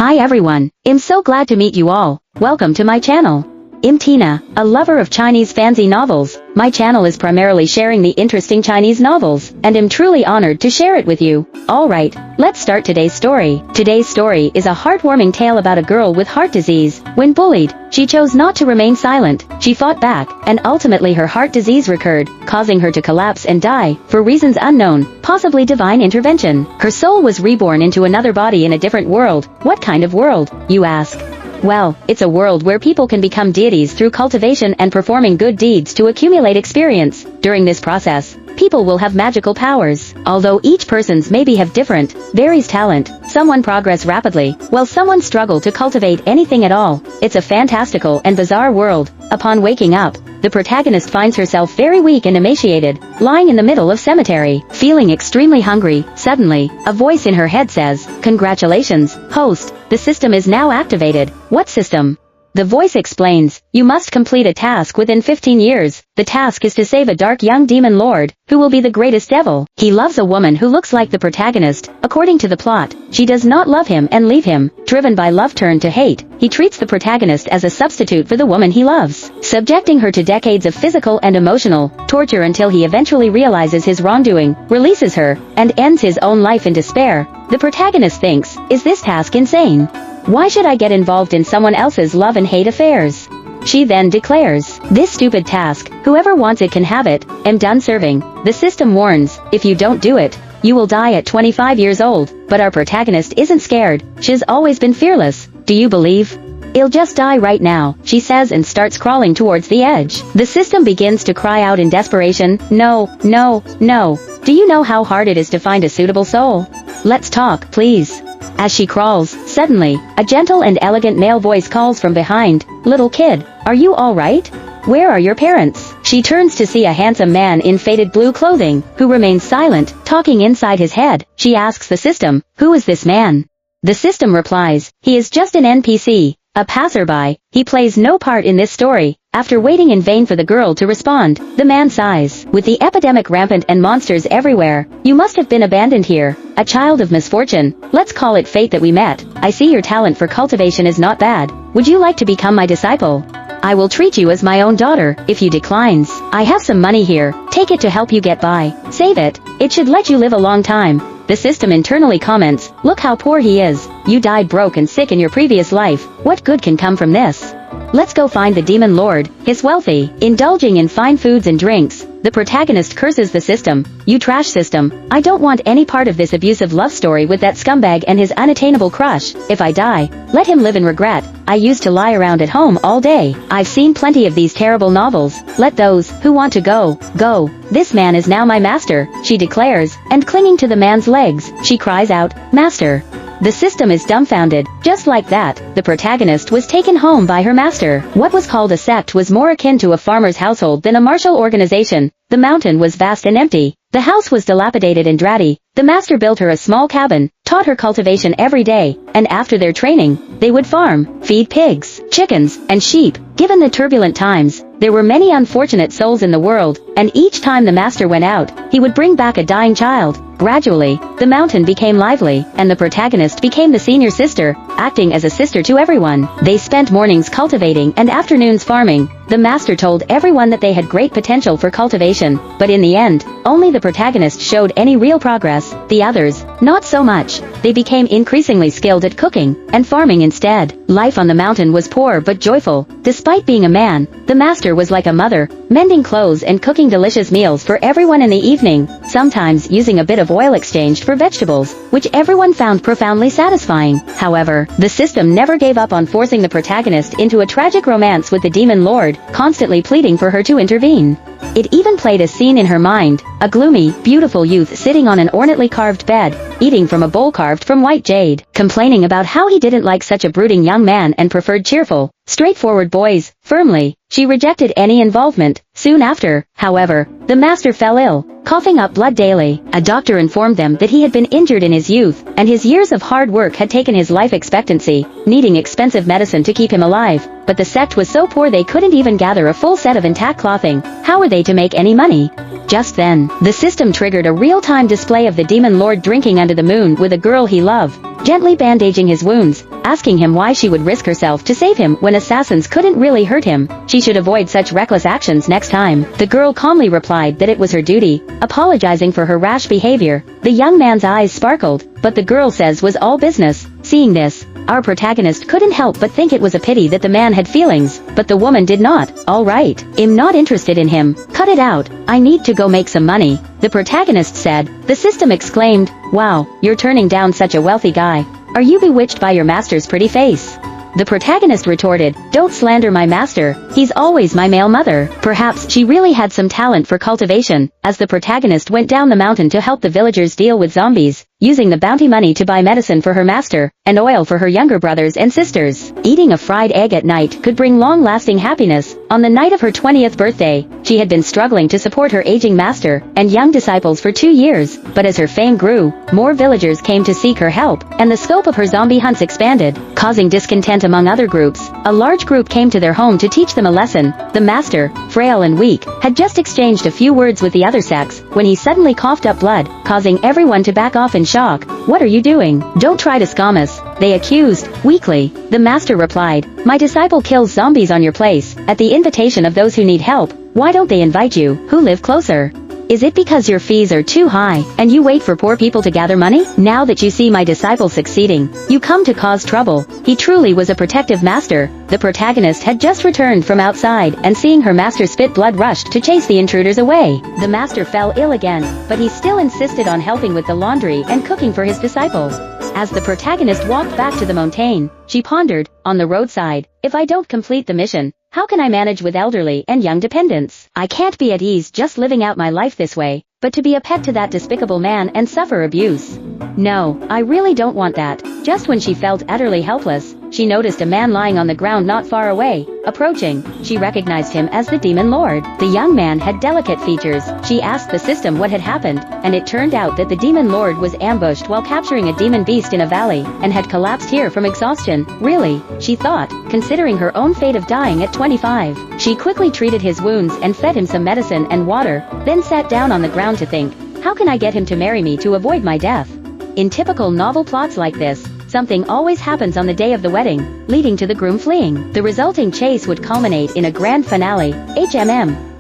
Hi everyone, I'm so glad to meet you all. Welcome to my channel. I'm Tina, a lover of Chinese fantasy novels. My channel is primarily sharing the interesting Chinese novels, and I'm truly honored to share it with you. Alright, let's start today's story. Today's story is a heartwarming tale about a girl with heart disease. When bullied, she chose not to remain silent. She fought back, and ultimately her heart disease recurred, causing her to collapse and die, for reasons unknown, possibly divine intervention. Her soul was reborn into another body in a different world. What kind of world, you ask? Well, it's a world where people can become deities through cultivation and performing good deeds to accumulate experience. During this process, people will have magical powers. Although each person's maybe have different, varies talent. Someone progress rapidly, while someone struggle to cultivate anything at all. It's a fantastical and bizarre world. Upon waking up, the protagonist finds herself very weak and emaciated, lying in the middle of cemetery, feeling extremely hungry. Suddenly, a voice in her head says, "Congratulations, host, the system is now activated." What system? The voice explains, you must complete a task within 15 years. The task is to save a dark young demon lord, who will be the greatest devil. He loves a woman who looks like the protagonist. According to the plot, she does not love him and leave him. Driven by love turned to hate, he treats the protagonist as a substitute for the woman he loves, subjecting her to decades of physical and emotional torture until he eventually realizes his wrongdoing, releases her, and ends his own life in despair. The protagonist thinks, is this task insane? Why should I get involved in someone else's love and hate affairs? She then declares, this stupid task, whoever wants it can have it, I'm done serving. The system warns, if you don't do it, you will die at 25 years old. But our protagonist isn't scared, she's always been fearless. Do you believe? I'll just die right now, she says and starts crawling towards the edge. The system begins to cry out in desperation, no, no, no. Do you know how hard it is to find a suitable soul? Let's talk, please. As she crawls, suddenly, a gentle and elegant male voice calls from behind, little kid, are you all right? Where are your parents? She turns to see a handsome man in faded blue clothing, who remains silent, talking inside his head. She asks the system, who is this man? The system replies, he is just an NPC, a passerby. He plays no part in this story. After waiting in vain for the girl to respond, the man sighs. With the epidemic rampant and monsters everywhere, you must have been abandoned here. A child of misfortune. Let's call it fate that we met. I see your talent for cultivation is not bad. Would you like to become my disciple? I will treat you as my own daughter. If you declines, I have some money here. Take it to help you get by. Save it. It should let you live a long time. The system internally comments, look how poor he is. You died broke and sick in your previous life. What good can come from this? Let's go find the demon lord. He's wealthy, indulging in fine foods and drinks. The protagonist curses the system. You trash system. I don't want any part of this abusive love story with that scumbag and his unattainable crush. If I die, let him live in regret. I used to lie around at home all day. I've seen plenty of these terrible novels. Let those who want to go, go. This man is now my master, she declares, and clinging to the man's legs, she cries out, Master. The system is dumbfounded. Just like that, the protagonist was taken home by her master. What was called a sect was more akin to a farmer's household than a martial organization. The mountain was vast and empty. The house was dilapidated and draughty. The master built her a small cabin, taught her cultivation every day, and after their training, they would farm, feed pigs, chickens, and sheep. Given the turbulent times, there were many unfortunate souls in the world, and each time the master went out, he would bring back a dying child. Gradually, the mountain became lively, and the protagonist became the senior sister, acting as a sister to everyone. They spent mornings cultivating and afternoons farming. The master told everyone that they had great potential for cultivation, but in the end, only the protagonist showed any real progress. The others, not so much. They became increasingly skilled at cooking and farming instead. Life on the mountain was poor but joyful. Despite being a man, the master was like a mother, mending clothes and cooking delicious meals for everyone in the evening, sometimes using a bit of oil exchanged for vegetables, which everyone found profoundly satisfying. However, the system never gave up on forcing the protagonist into a tragic romance with the demon lord, constantly pleading for her to intervene. It even played a scene in her mind, a gloomy, beautiful youth sitting on an ornately carved bed, eating from a bowl carved from white jade, complaining about how he didn't like such a brooding young man and preferred cheerful, straightforward boys. Firmly, she rejected any involvement. Soon after, however, the master fell ill, coughing up blood daily. A doctor informed them that he had been injured in his youth, and his years of hard work had taken his life expectancy, needing expensive medicine to keep him alive. But the sect was so poor they couldn't even gather a full set of intact clothing. How were they to make any money? Just then, the system triggered a real-time display of the demon lord drinking under the moon with a girl he loved. gently bandaging his wounds, asking him why she would risk herself to save him when assassins couldn't really hurt him. She should avoid such reckless actions next time. The girl calmly replied that it was her duty, apologizing for her rash behavior. The young man's eyes sparkled, but the girl says was all business. Seeing this, our protagonist couldn't help but think it was a pity that the man had feelings, but the woman did not. All right, I'm not interested in him. Cut it out. I need to go make some money, the protagonist said. The system exclaimed, wow, you're turning down such a wealthy guy. Are you bewitched by your master's pretty face? The protagonist retorted, don't slander my master, he's always my male mother. Perhaps she really had some talent for cultivation. As the protagonist went down the mountain to help the villagers deal with zombies, using the bounty money to buy medicine for her master, and oil for her younger brothers and sisters. Eating a fried egg at night could bring long-lasting happiness. On the night of her 20th birthday, she had been struggling to support her aging master and young disciples for 2 years, but as her fame grew, more villagers came to seek her help, and the scope of her zombie hunts expanded, causing discontent among other groups. A large group came to their home to teach them a lesson. The master, frail and weak, had just exchanged a few words with the other sex when he suddenly coughed up blood, causing everyone to back off in shock. What are you doing? Don't try to scam us, they accused, weakly. The master replied, my disciple kills zombies on your place, at the invitation of those who need help. Why don't they invite you, who live closer? Is it because your fees are too high, and you wait for poor people to gather money? Now that you see my disciple succeeding, you come to cause trouble. He truly was a protective master. The protagonist had just returned from outside, and seeing her master spit blood rushed to chase the intruders away. The master fell ill again, but he still insisted on helping with the laundry and cooking for his disciple. As the protagonist walked back to the mountain, she pondered, on the roadside, if I don't complete the mission, how can I manage with elderly and young dependents? I can't be at ease just living out my life this way, but to be a pet to that despicable man and suffer abuse. No, I really don't want that. Just when she felt utterly helpless, she noticed a man lying on the ground not far away. Approaching, she recognized him as the demon lord. The young man had delicate features. She asked the system what had happened, and it turned out that the demon lord was ambushed while capturing a demon beast in a valley, and had collapsed here from exhaustion. Really, she thought, considering her own fate of dying at 25. She quickly treated his wounds and fed him some medicine and water, then sat down on the ground to think, how can I get him to marry me to avoid my death? In typical novel plots like this, something always happens on the day of the wedding, leading to the groom fleeing. The resulting chase would culminate in a grand finale.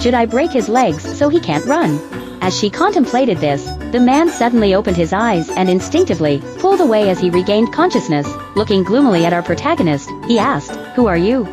Should I break his legs so he can't run? As she contemplated this, the man suddenly opened his eyes and instinctively pulled away as he regained consciousness. Looking gloomily at our protagonist, he asked, who are you?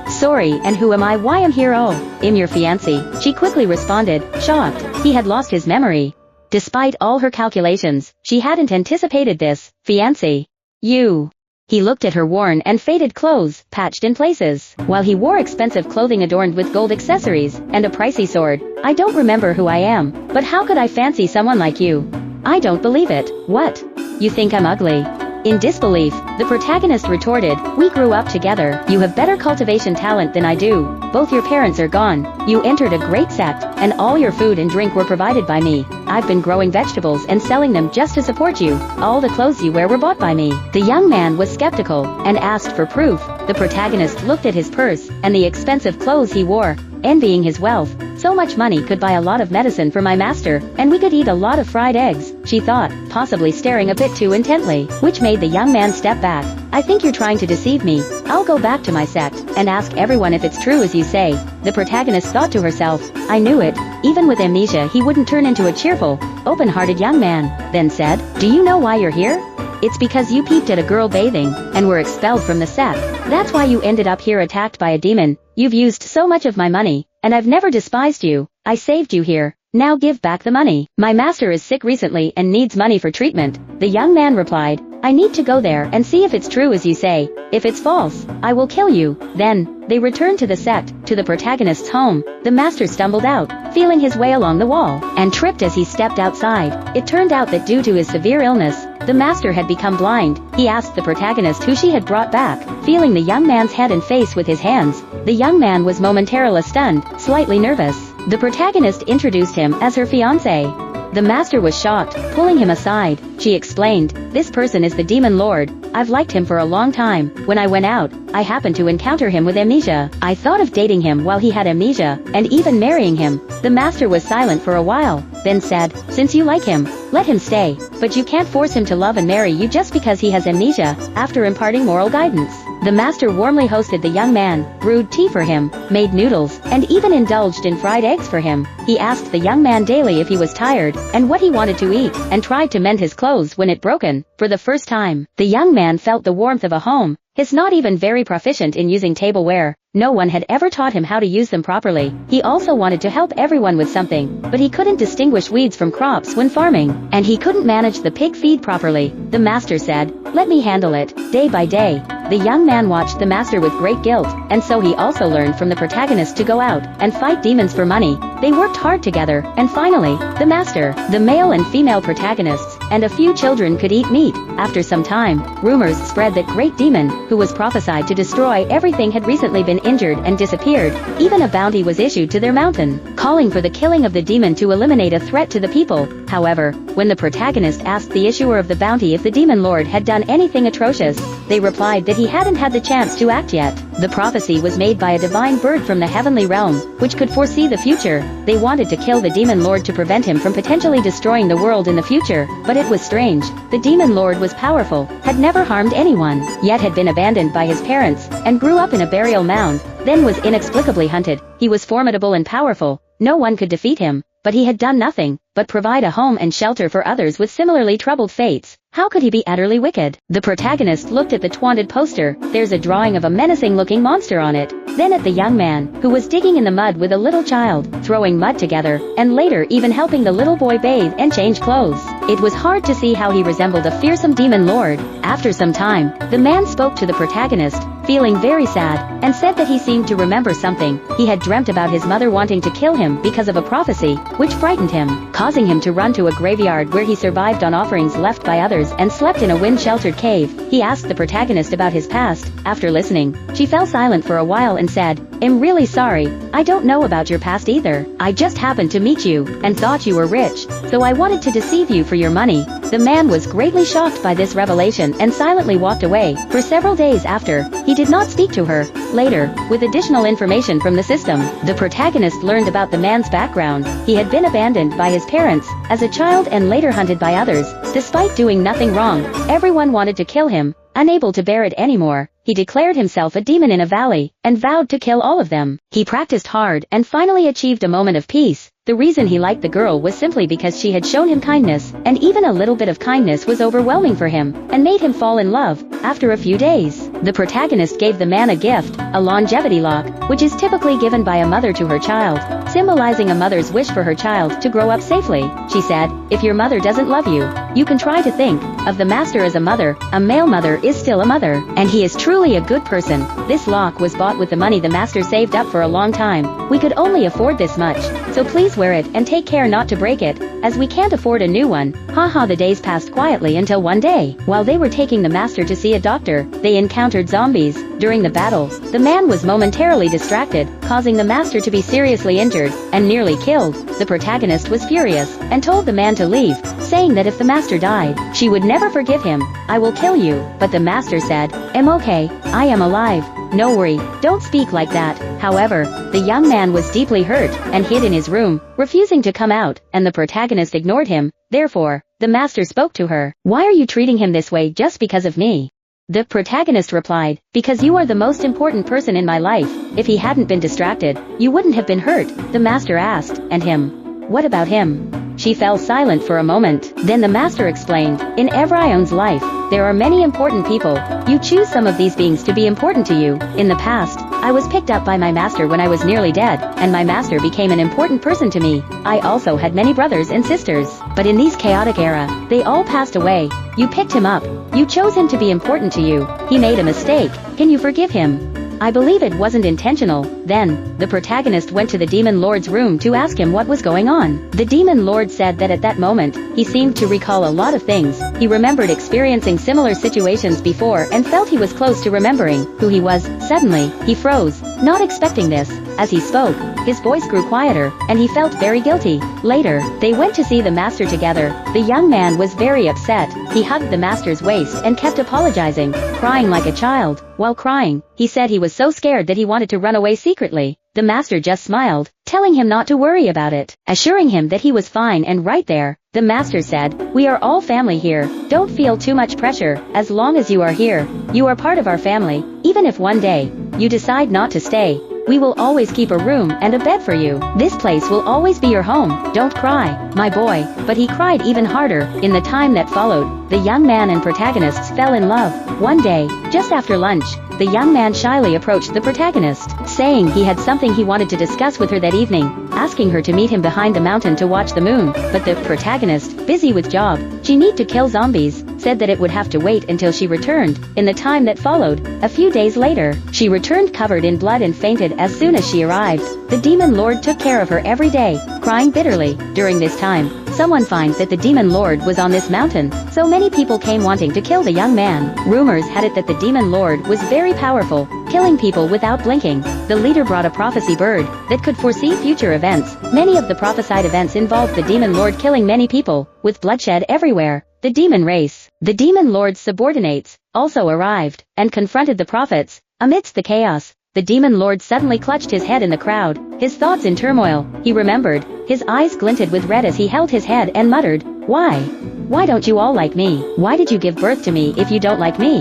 Sorry, and who am I? Why am here? Oh, I'm your fiancé, she quickly responded, shocked. He had lost his memory. Despite all her calculations, she hadn't anticipated this. Fiancé. You. He looked at her worn and faded clothes, patched in places, while he wore expensive clothing adorned with gold accessories, and a pricey sword. I don't remember who I am, but how could I fancy someone like you? I don't believe it. What? You think I'm ugly? In disbelief, the protagonist retorted, we grew up together. You have better cultivation talent than I do. Both your parents are gone. You entered a great sect, and all your food and drink were provided by me. I've been growing vegetables and selling them just to support you. All the clothes you wear were bought by me. The young man was skeptical, and asked for proof. The protagonist looked at his purse, and the expensive clothes he wore, envying his wealth. So much money could buy a lot of medicine for my master, and we could eat a lot of fried eggs, she thought, possibly staring a bit too intently, which made the young man step back. I think you're trying to deceive me. I'll go back to my sect, and ask everyone if it's true as you say. The protagonist thought to herself, I knew it. Even with amnesia he wouldn't turn into a cheerful, open-hearted young man. Then said, do you know why you're here? It's because you peeped at a girl bathing, and were expelled from the sect. That's why you ended up here attacked by a demon. You've used so much of my money, and I've never despised you. I saved you here. Now give back the money. My master is sick recently and needs money for treatment. The young man replied, I need to go there and see if it's true as you say. If it's false, I will kill you. Then, they returned to the sect, to the protagonist's home. The master stumbled out, feeling his way along the wall, and tripped as he stepped outside. It turned out that due to his severe illness, the master had become blind. He asked the protagonist who she had brought back, feeling the young man's head and face with his hands. The young man was momentarily stunned, slightly nervous. The protagonist introduced him as her fiancé. The master was shocked, pulling him aside. She explained, "This person is the demon lord. I've liked him for a long time. When I went out, I happened to encounter him with amnesia. I thought of dating him while he had amnesia, and even marrying him." The master was silent for a while, then said, "Since you like him, let him stay. But you can't force him to love and marry you just because he has amnesia." After imparting moral guidance, the master warmly hosted the young man, brewed tea for him, made noodles, and even indulged in fried eggs for him. He asked the young man daily if he was tired, and what he wanted to eat, and tried to mend his clothes when it broken. For the first time, the young man felt the warmth of a home. He's not even very proficient in using tableware. No one had ever taught him how to use them properly. He also wanted to help everyone with something, but he couldn't distinguish weeds from crops when farming, and he couldn't manage the pig feed properly. The master said, "Let me handle it." Day by day, the young man watched the master with great guilt, and so he also learned from the protagonist to go out and fight demons for money. They worked hard together, and finally, the master, the male and female protagonists, and a few children could eat meat. After some time, rumors spread that great demon, who was prophesied to destroy everything, had recently been injured and disappeared. Even a bounty was issued to their mountain, calling for the killing of the demon to eliminate a threat to the people. However, when the protagonist asked the issuer of the bounty if the demon lord had done anything atrocious, they replied that he hadn't had the chance to act yet. The prophecy was made by a divine bird from the heavenly realm, which could foresee the future. They wanted to kill the demon lord to prevent him from potentially destroying the world in the future, but it was strange. The demon lord was powerful, had never harmed anyone, yet had been abandoned by his parents, and grew up in a burial mound, then was inexplicably hunted. He was formidable and powerful. No one could defeat him, but he had done nothing but provide a home and shelter for others with similarly troubled fates. How could he be utterly wicked? The protagonist looked at the taunted poster. There's a drawing of a menacing-looking monster on it. Then at the young man, who was digging in the mud with a little child, throwing mud together, and later even helping the little boy bathe and change clothes. It was hard to see how he resembled a fearsome demon lord. After some time, the man spoke to the protagonist, feeling very sad, and said that he seemed to remember something. He had dreamt about his mother wanting to kill him because of a prophecy, which frightened him, causing him to run to a graveyard where he survived on offerings left by others and slept in a wind-sheltered cave. He asked the protagonist about his past. After listening, she fell silent for a while and said, "I'm really sorry. I don't know about your past either. I just happened to meet you, and thought you were rich, so I wanted to deceive you for your money." The man was greatly shocked by this revelation and silently walked away. For several days after, he did not speak to her. Later, with additional information from the system, the protagonist learned about the man's background. He had been abandoned by his parents as a child and later hunted by others. Despite doing nothing wrong, everyone wanted to kill him. Unable to bear it anymore, he declared himself a demon in a valley, and vowed to kill all of them. He practiced hard and finally achieved a moment of peace. The reason he liked the girl was simply because she had shown him kindness, and even a little bit of kindness was overwhelming for him, and made him fall in love. After a few days, the protagonist gave the man a gift, a longevity lock, which is typically given by a mother to her child, symbolizing a mother's wish for her child to grow up safely. She said, "If your mother doesn't love you, you can try to think of the master as a mother. A male mother is still a mother, and he is truly a good person." This lock was bought with the money the master saved up for a long time. "We could only afford this much, so please wear it and take care not to break it, as we can't afford a new one." Haha. The days passed quietly until one day, while they were taking the master to see a doctor, they encountered zombies. During the battle, the man was momentarily distracted, causing the master to be seriously injured and nearly killed. The protagonist was furious and told the man to leave, saying that if the master died, she would never forgive him. "I will kill you." But the master said, "I'm okay. I am alive. No worry, don't speak like that." However, the young man was deeply hurt and hid in his room, refusing to come out, and the protagonist ignored him. Therefore, the master spoke to her. "Why are you treating him this way just because of me?" The protagonist replied, "Because you are the most important person in my life. If he hadn't been distracted, you wouldn't have been hurt." The master asked, "And him? What about him?" She fell silent for a moment. Then the master explained, "In everyone's life, there are many important people. You choose some of these beings to be important to you. In the past, I was picked up by my master when I was nearly dead, and my master became an important person to me. I also had many brothers and sisters, but in these chaotic era, they all passed away. You picked him up. You chose him to be important to you. He made a mistake. Can you forgive him?" "I believe it wasn't intentional." Then, the protagonist went to the demon lord's room to ask him what was going on. The demon lord said that at that moment, he seemed to recall a lot of things. He remembered experiencing similar situations before and felt he was close to remembering who he was. Suddenly, he froze, not expecting this. As he spoke, his voice grew quieter, and he felt very guilty. Later, they went to see the master together. The young man was very upset. He hugged the master's waist and kept apologizing, crying like a child. While crying, he said he was so scared that he wanted to run away secretly. The master just smiled, telling him not to worry about it, assuring him that he was fine and right there. The master said, "We are all family here. Don't feel too much pressure. As long as you are here, you are part of our family. Even if one day you decide not to stay, we will always keep a room and a bed for you. This place will always be your home. Don't cry, my boy." But he cried even harder. In the time that followed, the young man and protagonists fell in love. One day, just after lunch, the young man shyly approached the protagonist, saying he had something he wanted to discuss with her that evening, asking her to meet him behind the mountain to watch the moon. But the protagonist, busy with job, she need to kill zombies, said that it would have to wait until she returned. In the time that followed, a few days later, she returned covered in blood and fainted as soon as she arrived. The demon lord took care of her every day, crying bitterly. During this time, someone finds that the demon lord was on this mountain, so many people came wanting to kill the young man. Rumors had it that the demon lord was very powerful, killing people without blinking. The leader brought a prophecy bird that could foresee future events. Many of the prophesied events involved the demon lord killing many people, with bloodshed everywhere. The demon race, the demon lord's subordinates, also arrived, and confronted the prophets. Amidst the chaos, the demon lord suddenly clutched his head in the crowd, his thoughts in turmoil. He remembered, his eyes glinted with red as he held his head and muttered, "Why? Why don't you all like me? Why did you give birth to me if you don't like me?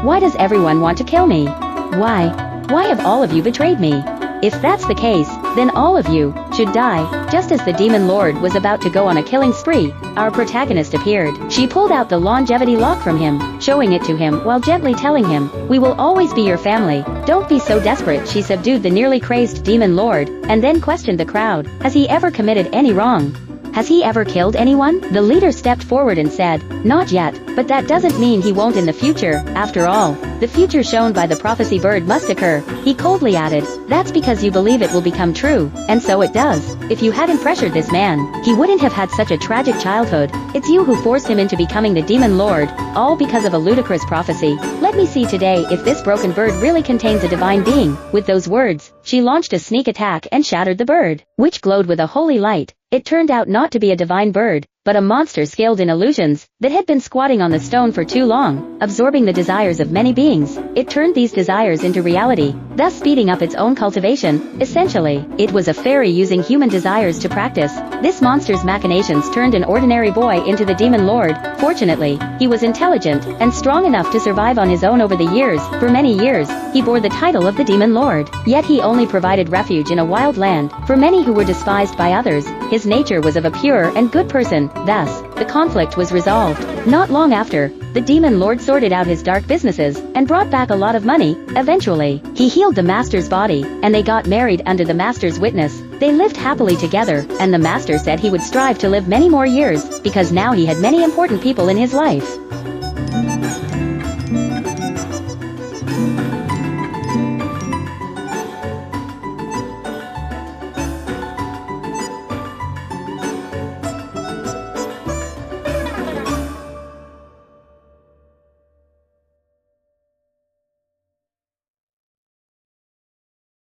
Why does everyone want to kill me? Why? Why have all of you betrayed me? If that's the case, then all of you should die." Just as the demon lord was about to go on a killing spree, our protagonist appeared. She pulled out the longevity lock from him, showing it to him while gently telling him, "We will always be your family. Don't be so desperate." She subdued the nearly crazed demon lord, and then questioned the crowd. Has he ever committed any wrong? Has he ever killed anyone? The leader stepped forward and said, "Not yet, but that doesn't mean he won't in the future. After all, the future shown by the prophecy bird must occur." He coldly added, "That's because you believe it will become true, and so it does. If you hadn't pressured this man, he wouldn't have had such a tragic childhood. It's you who forced him into becoming the demon lord, all because of a ludicrous prophecy. Let me see today if this broken bird really contains a divine being." With those words, she launched a sneak attack and shattered the bird, which glowed with a holy light. It turned out not to be a divine bird, but a monster skilled in illusions, that had been squatting on the stone for too long, absorbing the desires of many beings. It turned these desires into reality, thus speeding up its own cultivation. Essentially, it was a fairy using human desires to practice. This monster's machinations turned an ordinary boy into the demon lord. Fortunately, he was intelligent and strong enough to survive on his own over the years. For many years, he bore the title of the demon lord. Yet he only provided refuge in a wild land for many who were despised by others. His nature was of a pure and good person. Thus, the conflict was resolved. Not long after, the demon lord sorted out his dark businesses and brought back a lot of money. Eventually, he healed the master's body, and they got married under the master's witness. They lived happily together, and the master said he would strive to live many more years, because now he had many important people in his life.